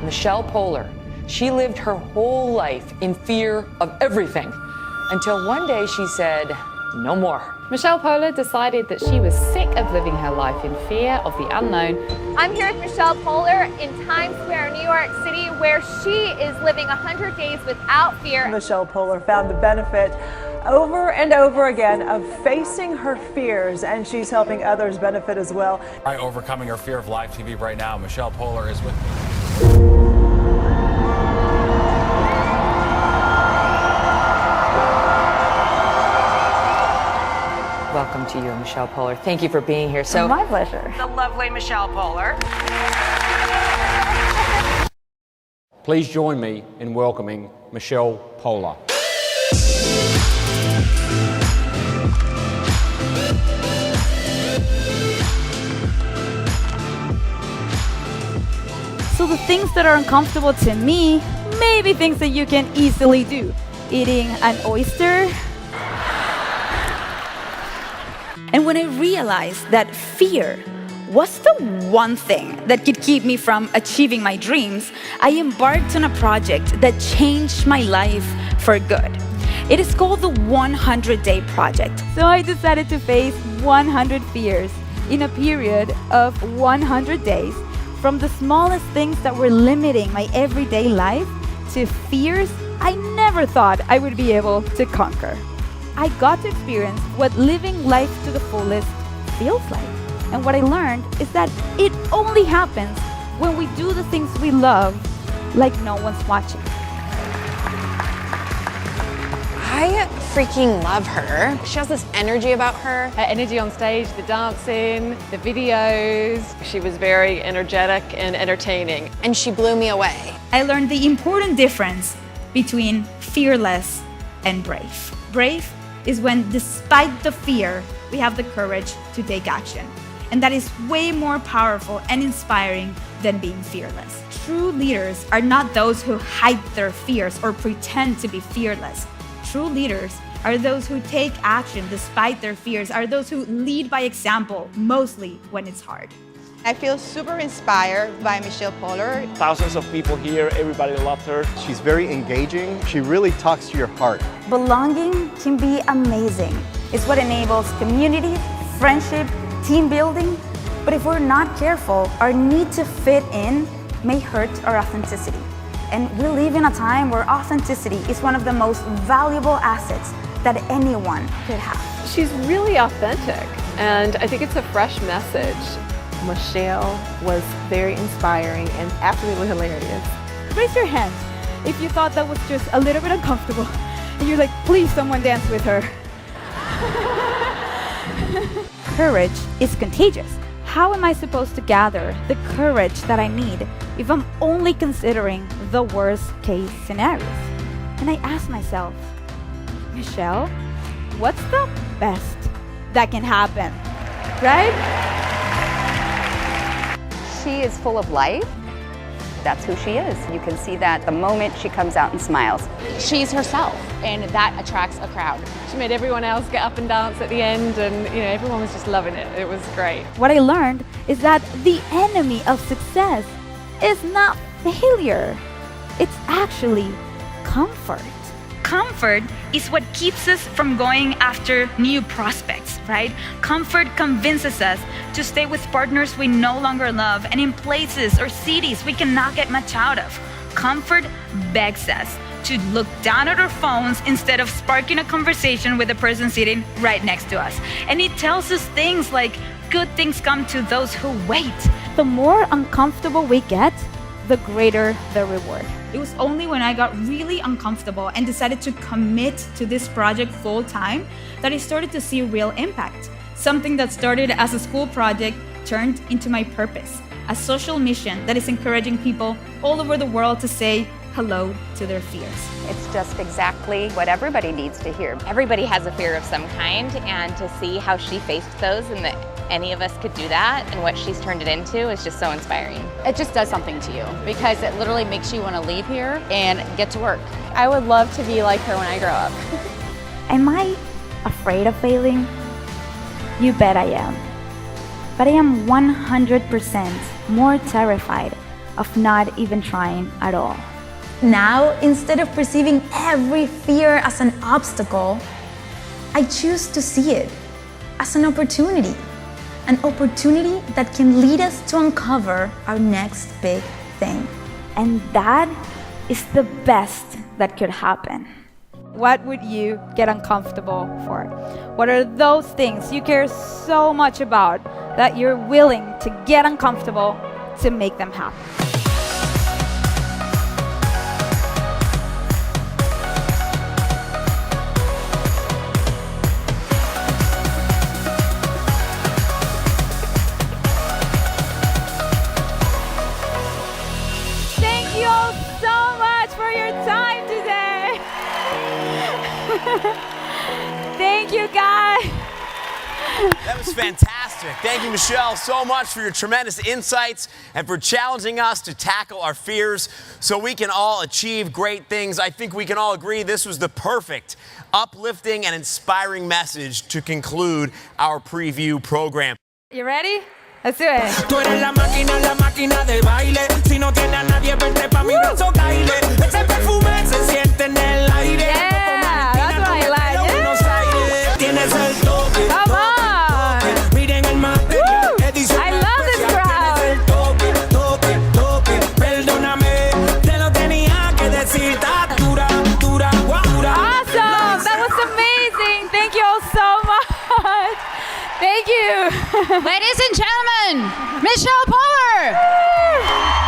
Michelle POLER. She lived her whole life in fear of everything until one day she said, no more. Michelle POLER decided that she was sick of living her life in fear of the unknown. I'm here with Michelle POLER in Times Square, New York City, where she is living 100 days without fear. Michelle POLER found the benefit over and over again of facing her fears, and she's helping others benefit as well. By overcoming her fear of live TV right now, Michelle POLER is with me. Welcome to you, Michelle POLER. Thank you for being here. So, my pleasure. The lovely Michelle POLER. Please join me in welcoming Michelle POLER. So the things that are uncomfortable to me may be things that you can easily do. Eating an oyster. And when I realized that fear was the one thing that could keep me from achieving my dreams, I embarked on a project that changed my life for good. It is called the 100-Day Project. So I decided to face 100 fears in a period of 100 days, from the smallest things that were limiting my everyday life to fears I never thought I would be able to conquer. I got to experience what living life to the fullest feels like. And what I learned is that it only happens when we do the things we love like no one's watching. I freaking love her. She has this energy about her. Her energy on stage, the dancing, the videos. She was very energetic and entertaining. And she blew me away. I learned the important difference between fearless and brave. Brave is when, despite the fear, we have the courage to take action. And that is way more powerful and inspiring than being fearless. True leaders are not those who hide their fears or pretend to be fearless. True leaders are those who take action despite their fears, are those who lead by example, mostly when it's hard. I feel super inspired by Michelle POLER. Thousands of people here, everybody loved her. She's very engaging. She really talks to your heart. Belonging can be amazing. It's what enables community, friendship, team building. But if we're not careful, our need to fit in may hurt our authenticity. And we live in a time where authenticity is one of the most valuable assets that anyone could have. She's really authentic, and I think it's a fresh message. Michelle was very inspiring and absolutely hilarious. Raise your hand if you thought that was just a little bit uncomfortable and you're like, please someone dance with her. Courage is contagious. How am I supposed to gather the courage that I need if I'm only considering the worst case scenarios? And I ask myself, Michelle, what's the best that can happen, right? She is full of life. That's who she is. You can see that the moment she comes out and smiles. She's herself, and that attracts a crowd. She made everyone else get up and dance at the end, and everyone was just loving it. It was great. What I learned is that the enemy of success is not failure. It's actually comfort. Comfort is what keeps us from going after new prospects, right? Comfort convinces us to stay with partners we no longer love and in places or cities we cannot get much out of. Comfort begs us to look down at our phones instead of sparking a conversation with the person sitting right next to us. And it tells us things like, good things come to those who wait. The more uncomfortable we get, the greater the reward. It was only when I got really uncomfortable and decided to commit to this project full time that I started to see real impact. Something that started as a school project turned into my purpose, a social mission that is encouraging people all over the world to say hello to their fears. It's just exactly what everybody needs to hear. Everybody has a fear of some kind, and to see how she faced those and that any of us could do that and what she's turned it into is just so inspiring. It just does something to you because it literally makes you want to leave here and get to work. I would love to be like her when I grow up. Am I afraid of failing? You bet I am. But I am 100% more terrified of not even trying at all. Now, instead of perceiving every fear as an obstacle, I choose to see it as an opportunity that can lead us to uncover our next big thing. And that is the best that could happen. What would you get uncomfortable for? What are those things you care so much about that you're willing to get uncomfortable to make them happen? Thank you all so much for your time today. Thank you, guys. That was fantastic. Thank you, Michelle, so much for your tremendous insights and for challenging us to tackle our fears so we can all achieve great things. I think we can all agree this was the perfect, uplifting, and inspiring message to conclude our preview program. You ready? Let's do it. Tú eres la máquina de baile. Si no tiene a nadie, vente pa' mi brazo, caile. Ese perfume se siente en el aire. Yeah, that's what I like. Yeah. Tienes el toque. Come on. Miren el material. I love this crowd. Toque. Perdóname, te lo tenía que decir. Dura. Awesome. That was amazing. Thank you all so much. Thank you. Ladies and gentlemen, Michelle POLER.